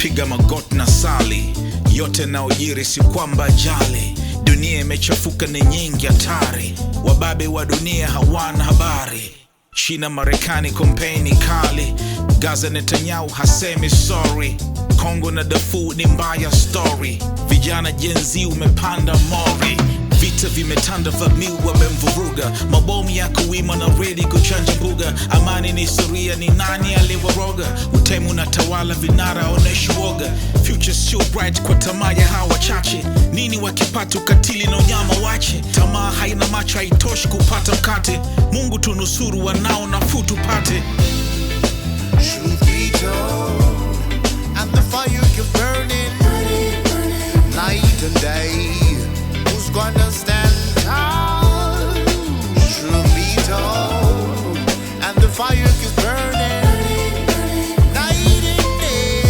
piga magoti na sali. Yote na ujiri si kwamba jali. Dunia imechafuka ni nyingi hatari. Wababe wa dunia hawana habari. China Marekani kompeni kali. Gaza Netanyahu hasemi sorry. Kongo na Darfur ni mbaya story. Vijana Gen Z umepanda mori. Vita vimetanda vamiu wamemvuruga. Mabomu yako wima na ready kuchanja mbuga. Amani ni historia, ni nani aliwaroga? Utemu na tawala vinara oneshi woga. Future so bright kwa tamaa ya hawa chache. Nini wakipata ukatili na unyama wache? Tamaa haina macho haitoshi kupata mkate. Mungu tunusuru wanao nafuu tupate. Truth be told, and the fire keep burning, night and day. Who's gonna stand tall? Truth be told, and the fire keeps burning, night and day.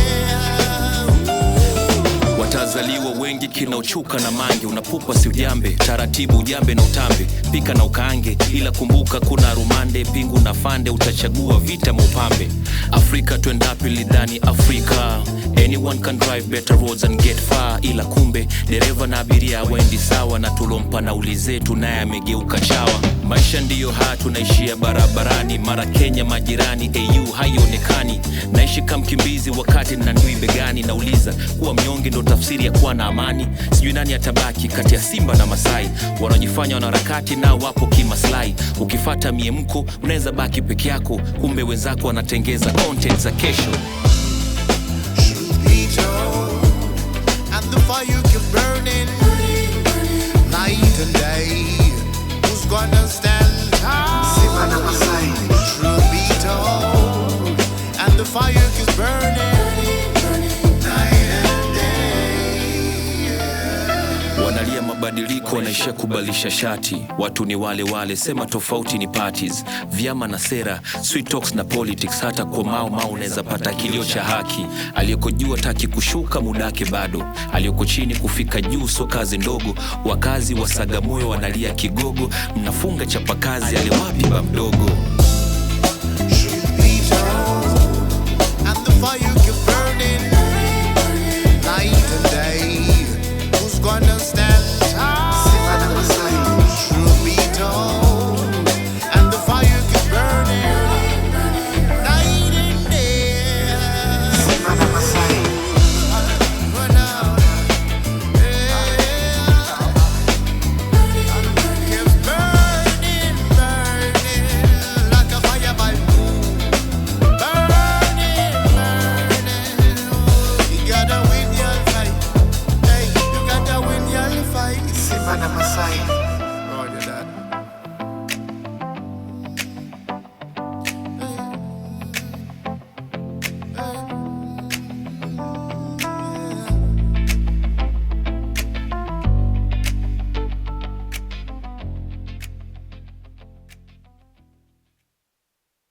Watazaliwa wengi kinaochuka na mange. Unapupa si ujambe, taratibu ujambe na utambe. Pika na ukaange, ila kumbuka kuna rumande. Pingu na fande, utachagua vita maupambe. Afrika tuendapi lidhani Afrika. Anyone can drive better roads and get far. Ila kumbe, dereva na abiria wendi sawa. Na tulompa nauli zetu naye amegeuka chawa. Maisha ndiyo haya tunaishia barabarani. Mara Kenya majirani, AU haionekani. Naishi kama mkimbizi wakati na ndui begani. Nauliza, kuwa mnyonge ndo tafsiri ya kuwa na amani? Sijui nani atabaki kati ya Simba na Masai. Wanajifanya wanaharakati nao wapo kimaslahi. Ukifata miemko unaweza baki peke yako. Kumbe wenzako wanatengeza content za kesho. Truth be told, and the fire keep burning, night and day. Who's gonna stand tall? Truth be told, and the fire keeps burning, night and day. Wanalia mabadiliko wanaishia kubalisha shati. Watu ni wale wale, sema tofauti ni parties. Vyama na sera, sweet talks na politics. Hata kwa mao unaweza pata kilio cha haki. Aliyeko juu hataki kushuka mudake bado. Aliyeko chini kufika juu so kazi ndogo. Wakazi wa Sagamoyo wanalia kigogo. Mnafunga chapakazi ale wapi ba mdogo.